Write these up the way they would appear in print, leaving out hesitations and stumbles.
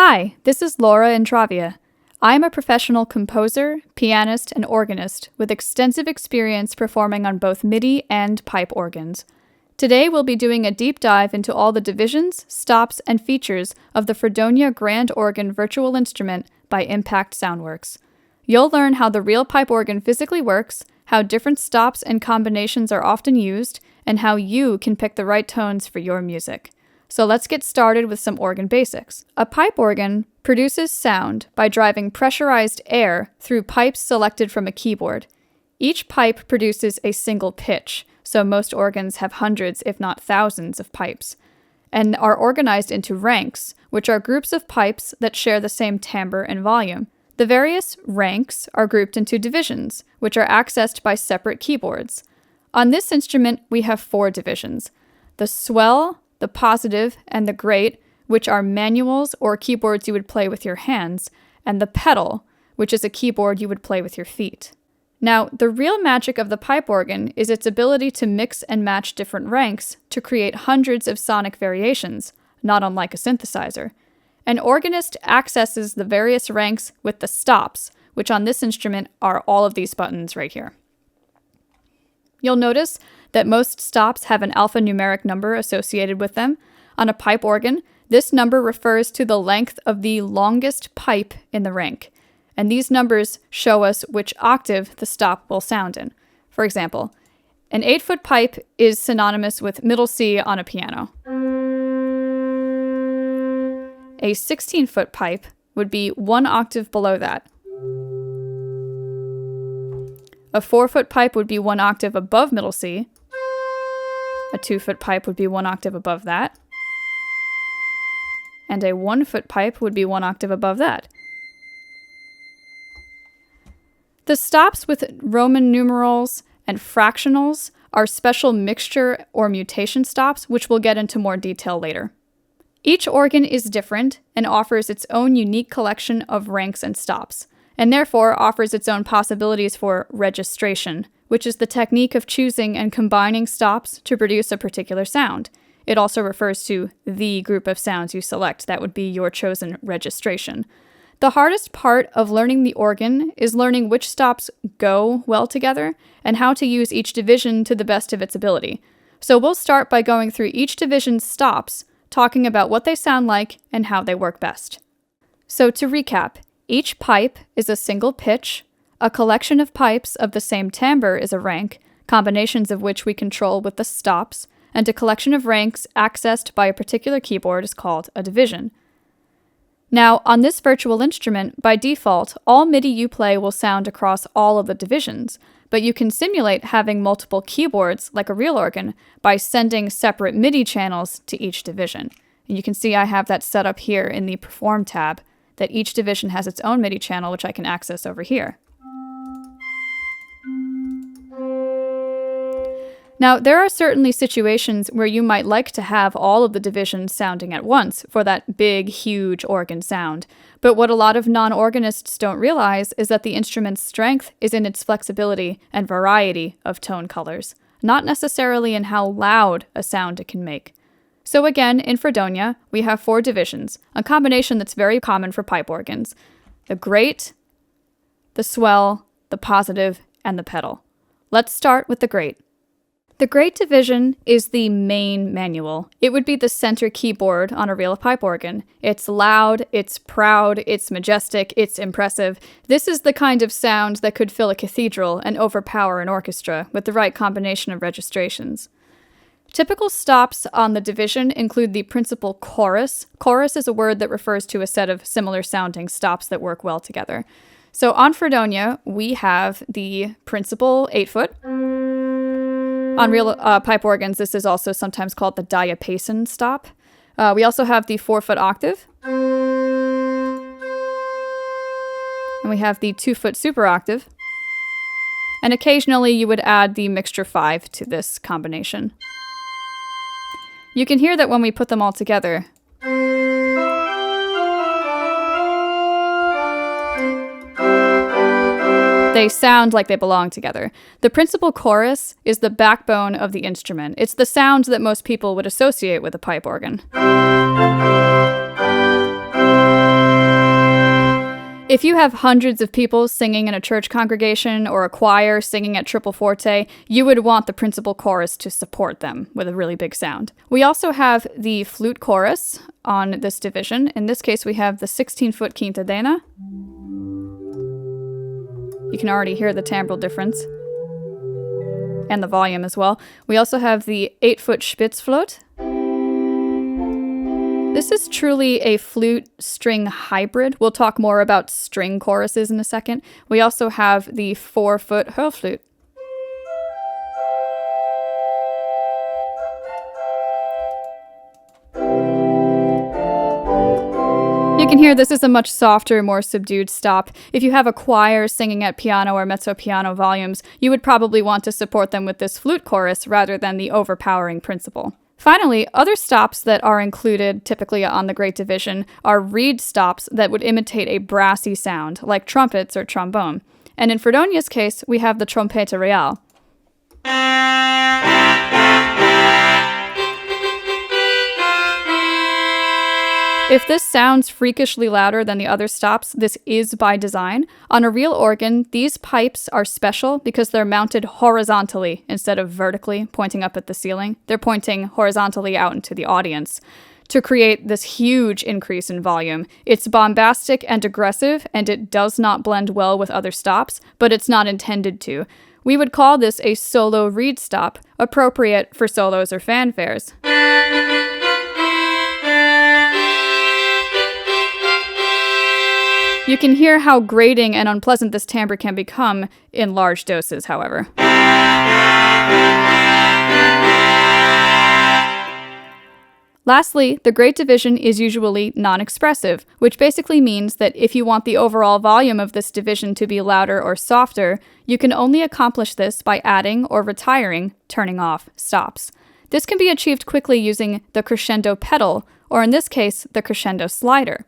Hi, this is Laura Intravia. I am a professional composer, pianist, and organist with extensive experience performing on both MIDI and pipe organs. Today we'll be doing a deep dive into all the divisions, stops, and features of the Fredonia Grand Organ virtual instrument by Impact Soundworks. You'll learn how the real pipe organ physically works, how different stops and combinations are often used, and how you can pick the right tones for your music. So let's get started with some organ basics. A pipe organ produces sound by driving pressurized air through pipes selected from a keyboard. Each pipe produces a single pitch, so most organs have hundreds, if not thousands, of pipes, and are organized into ranks, which are groups of pipes that share the same timbre and volume. The various ranks are grouped into divisions, which are accessed by separate keyboards. On this instrument, we have 4 divisions: the swell, the positive, and the great, which are manuals or keyboards you would play with your hands, and the pedal, which is a keyboard you would play with your feet. Now, the real magic of the pipe organ is its ability to mix and match different ranks to create hundreds of sonic variations, not unlike a synthesizer. An organist accesses the various ranks with the stops, which on this instrument are all of these buttons right here. You'll notice that most stops have an alphanumeric number associated with them. On a pipe organ, this number refers to the length of the longest pipe in the rank, and these numbers show us which octave the stop will sound in. For example, an 8-foot pipe is synonymous with middle C on a piano. A 16-foot pipe would be 1 octave below that. A 4-foot pipe would be 1 octave above middle C. A 2-foot pipe would be 1 octave above that. And a 1-foot pipe would be 1 octave above that. The stops with Roman numerals and fractionals are special mixture or mutation stops, which we'll get into more detail later. Each organ is different and offers its own unique collection of ranks and stops, and therefore offers its own possibilities for registration, which is the technique of choosing and combining stops to produce a particular sound. It also refers to the group of sounds you select. That would be your chosen registration. The hardest part of learning the organ is learning which stops go well together and how to use each division to the best of its ability. So we'll start by going through each division's stops, talking about what they sound like and how they work best. So to recap, each pipe is a single pitch, a collection of pipes of the same timbre is a rank, combinations of which we control with the stops, and a collection of ranks accessed by a particular keyboard is called a division. Now, on this virtual instrument, by default, all MIDI you play will sound across all of the divisions, but you can simulate having multiple keyboards like a real organ by sending separate MIDI channels to each division. And you can see I have that set up here in the Perform tab, that each division has its own MIDI channel, which I can access over here. Now, there are certainly situations where you might like to have all of the divisions sounding at once for that big, huge organ sound. But what a lot of non-organists don't realize is that the instrument's strength is in its flexibility and variety of tone colors, not necessarily in how loud a sound it can make. So again, in Fredonia, we have 4 divisions, a combination that's very common for pipe organs: the great, the swell, the positive, and the pedal. Let's start with the great. The great division is the main manual. It would be the center keyboard on a real pipe organ. It's loud, it's proud, it's majestic, it's impressive. This is the kind of sound that could fill a cathedral and overpower an orchestra with the right combination of registrations. Typical stops on the division include the principal chorus. Chorus is a word that refers to a set of similar sounding stops that work well together. So on Fredonia, we have the principal 8-foot. On real pipe organs, this is also sometimes called the diapason stop. We also have the 4-foot octave. And we have the 2-foot super octave. And occasionally you would add the mixture 5 to this combination. You can hear that when we put them all together. They sound like they belong together. The principal chorus is the backbone of the instrument. It's the sound that most people would associate with a pipe organ. If you have hundreds of people singing in a church congregation or a choir singing at triple forte, you would want the principal chorus to support them with a really big sound. We also have the flute chorus on this division. In this case, we have the 16-foot quintadena. You can already hear the timbral difference and the volume as well. We also have the 8-foot Spitzflöte. This is truly a flute-string hybrid. We'll talk more about string choruses in a second. We also have the 4-foot Hörflute. You can hear this is a much softer, more subdued stop. If you have a choir singing at piano or mezzo-piano volumes, you would probably want to support them with this flute chorus rather than the overpowering principal. Finally, other stops that are included typically on the Great Division are reed stops that would imitate a brassy sound, like trumpets or trombone. And in Fredonia's case, we have the trompeta reale. If this sounds freakishly louder than the other stops, this is by design. On a real organ, these pipes are special because they're mounted horizontally instead of vertically, pointing up at the ceiling. They're pointing horizontally out into the audience to create this huge increase in volume. It's bombastic and aggressive, and it does not blend well with other stops, but it's not intended to. We would call this a solo reed stop, appropriate for solos or fanfares. You can hear how grating and unpleasant this timbre can become in large doses, however. Lastly, the Great Division is usually non-expressive, which basically means that if you want the overall volume of this division to be louder or softer, you can only accomplish this by adding or retiring, turning off, stops. This can be achieved quickly using the crescendo pedal, or in this case, the crescendo slider.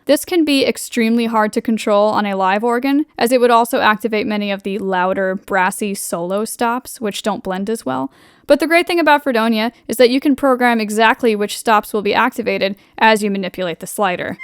This can be extremely hard to control on a live organ, as it would also activate many of the louder, brassy solo stops, which don't blend as well. But the great thing about Fredonia is that you can program exactly which stops will be activated as you manipulate the slider.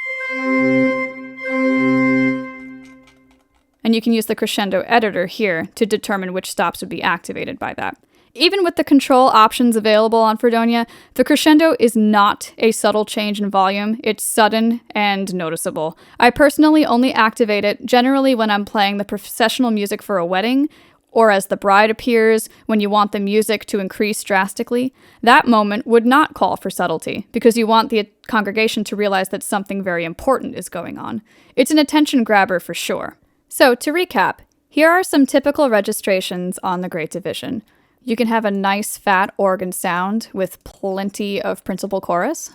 And you can use the crescendo editor here to determine which stops would be activated by that. Even with the control options available on Fredonia, the crescendo is not a subtle change in volume. It's sudden and noticeable. I personally only activate it generally when I'm playing the processional music for a wedding, or as the bride appears, when you want the music to increase drastically. That moment would not call for subtlety, because you want the congregation to realize that something very important is going on. It's an attention grabber for sure. So, to recap, here are some typical registrations on the Great Division. You can have a nice fat organ sound with plenty of principal chorus.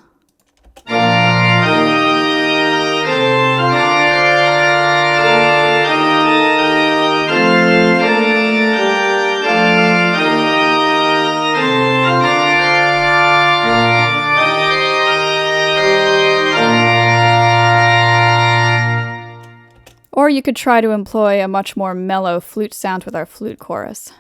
Or you could try to employ a much more mellow flute sound with our flute chorus.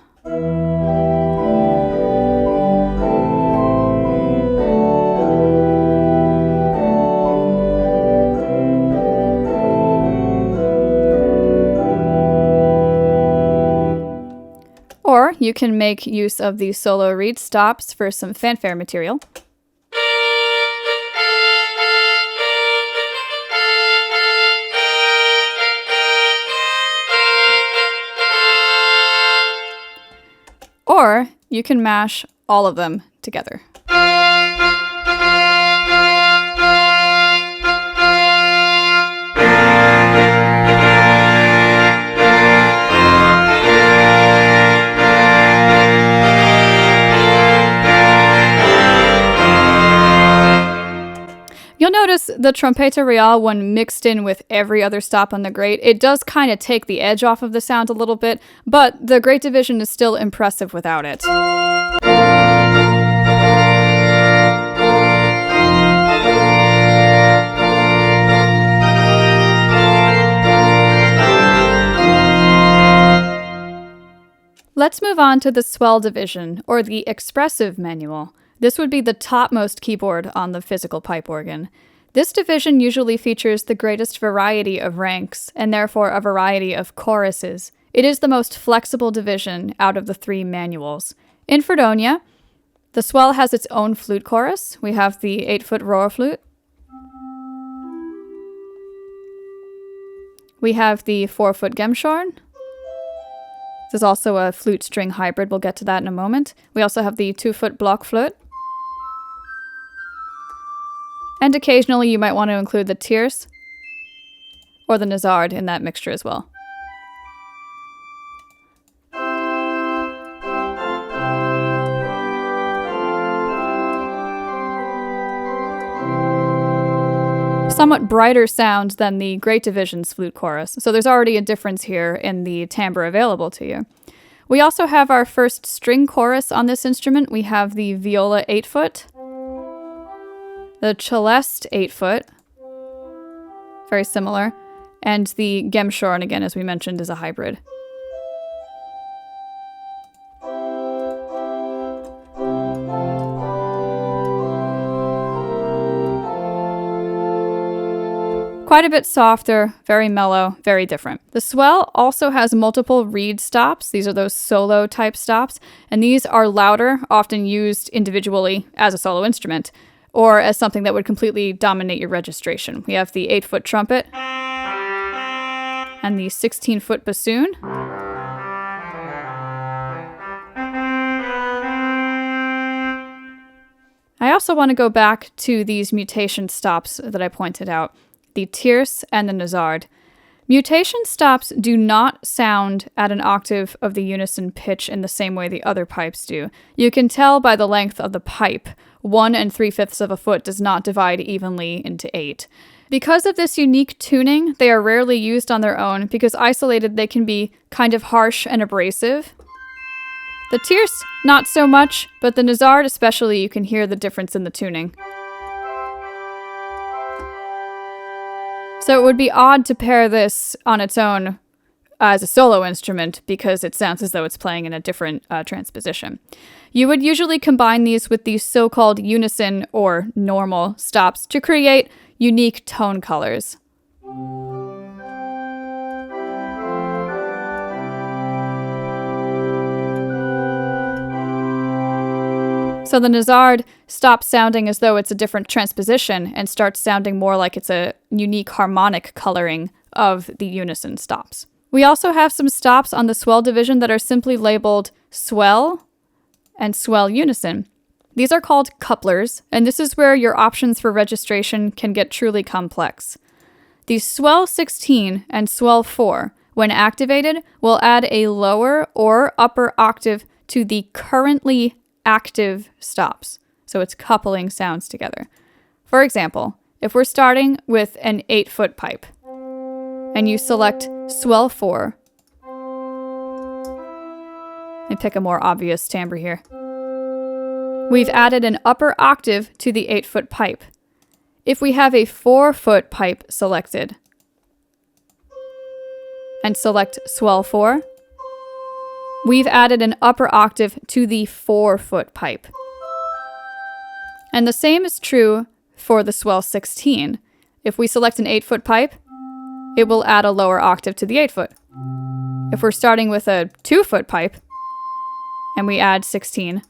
Or you can make use of the solo reed stops for some fanfare material. Or you can mash all of them together. You'll notice the trompeta reale, when mixed in with every other stop on the Great, it does kind of take the edge off of the sound a little bit, but the Great Division is still impressive without it. Let's move on to the Swell Division, or the expressive manual. This would be the topmost keyboard on the physical pipe organ. This division usually features the greatest variety of ranks, and therefore a variety of choruses. It is the most flexible division out of the 3 manuals. In Fredonia, the swell has its own flute chorus. We have the 8-foot rower flute. We have the 4-foot gemshorn. This is also a flute string hybrid. We'll get to that in a moment. We also have the 2-foot block flute. And occasionally you might want to include the tierce or the nazard in that mixture as well. Somewhat brighter sound than the Great Division's flute chorus, so there's already a difference here in the timbre available to you. We also have our first string chorus on this instrument. We have the viola 8-foot, the celeste 8-foot, very similar, and the gemshorn, again, as we mentioned, is a hybrid. Quite a bit softer, very mellow, very different. The swell also has multiple reed stops. These are those solo type stops, and these are louder, often used individually as a solo instrument, or as something that would completely dominate your registration. We have the 8-foot trumpet and the 16-foot bassoon. I also want to go back to these mutation stops that I pointed out, the tierce and the nazard. Mutation stops do not sound at an octave of the unison pitch in the same way the other pipes do. You can tell by the length of the pipe. 1 3/5 of a foot does not divide evenly into 8. Because of this unique tuning, they are rarely used on their own because isolated they can be kind of harsh and abrasive. The tierce, not so much, but the nazard especially, you can hear the difference in the tuning. So it would be odd to pair this on its own as a solo instrument because it sounds as though it's playing in a different transposition. You would usually combine these with these so-called unison or normal stops to create unique tone colors. So the nazard stops sounding as though it's a different transposition and starts sounding more like it's a unique harmonic coloring of the unison stops. We also have some stops on the swell division that are simply labeled swell and swell unison. These are called couplers, and this is where your options for registration can get truly complex. The swell 16 and swell 4, when activated, will add a lower or upper octave to the currently active stops, so it's coupling sounds together. For example, if we're starting with an 8-foot pipe, and you select swell 4, let me pick a more obvious timbre here. We've added an upper octave to the 8-foot pipe. If we have a 4-foot pipe selected, and select swell 4, we've added an upper octave to the 4-foot pipe. And the same is true for the swell 16. If we select an 8-foot pipe, it will add a lower octave to the 8-foot. If we're starting with a 2-foot pipe, and we add 16,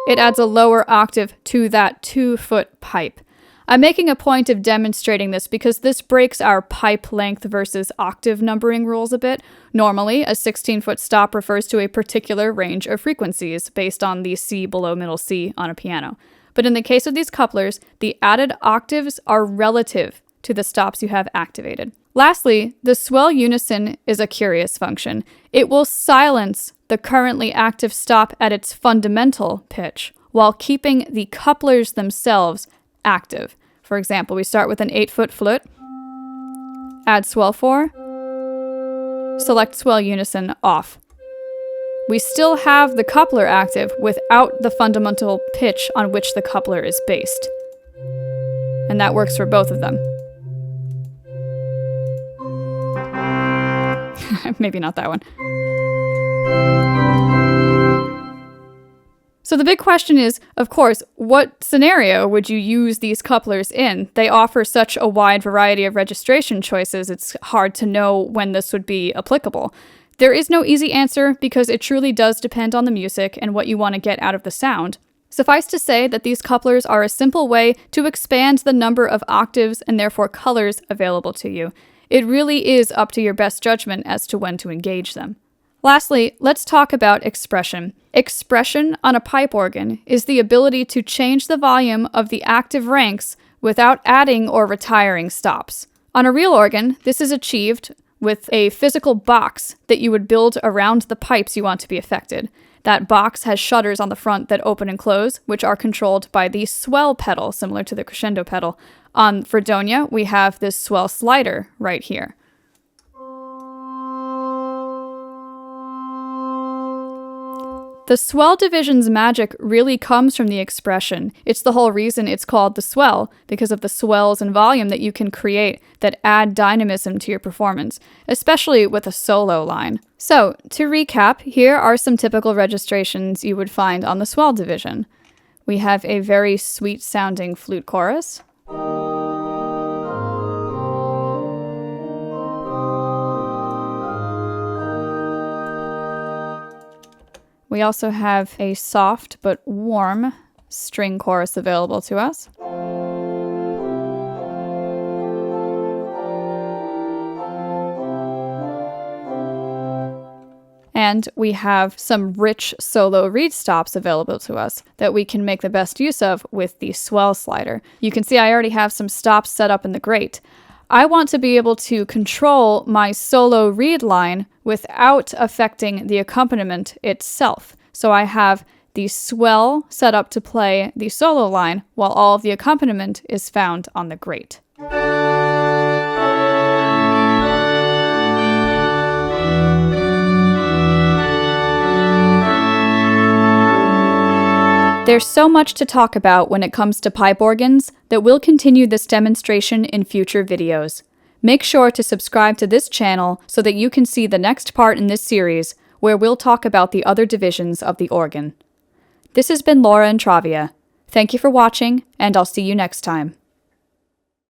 it adds a lower octave to that 2-foot pipe. I'm making a point of demonstrating this because this breaks our pipe length versus octave numbering rules a bit. Normally, a 16-foot stop refers to a particular range of frequencies based on the C below middle C on a piano. But in the case of these couplers, the added octaves are relative to the stops you have activated. Lastly, the swell unison is a curious function. It will silence the currently active stop at its fundamental pitch while keeping the couplers themselves active. For example, we start with an 8-foot flute, add swell 4, select swell unison off. We still have the coupler active without the fundamental pitch on which the coupler is based. And that works for both of them. Maybe not that one. So the big question is, of course, what scenario would you use these couplers in? They offer such a wide variety of registration choices, it's hard to know when this would be applicable. There is no easy answer because it truly does depend on the music and what you want to get out of the sound. Suffice to say that these couplers are a simple way to expand the number of octaves and therefore colors available to you. It really is up to your best judgment as to when to engage them. Lastly, let's talk about expression. Expression on a pipe organ is the ability to change the volume of the active ranks without adding or retiring stops. On a real organ, this is achieved with a physical box that you would build around the pipes you want to be affected. That box has shutters on the front that open and close, which are controlled by the swell pedal, similar to the crescendo pedal. On Fredonia, we have this swell slider right here. The Swell Division's magic really comes from the expression. It's the whole reason it's called the swell, because of the swells and volume that you can create that add dynamism to your performance, especially with a solo line. So, to recap, here are some typical registrations you would find on the Swell Division. We have a very sweet-sounding flute chorus. We also have a soft but warm string chorus available to us. And we have some rich solo reed stops available to us that we can make the best use of with the swell slider. You can see I already have some stops set up in the grate. I want to be able to control my solo reed line without affecting the accompaniment itself. So I have the swell set up to play the solo line while all of the accompaniment is found on the grate. There's so much to talk about when it comes to pipe organs that we'll continue this demonstration in future videos. Make sure to subscribe to this channel so that you can see the next part in this series where we'll talk about the other divisions of the organ. This has been Laura Intravia. Thank you for watching, and I'll see you next time.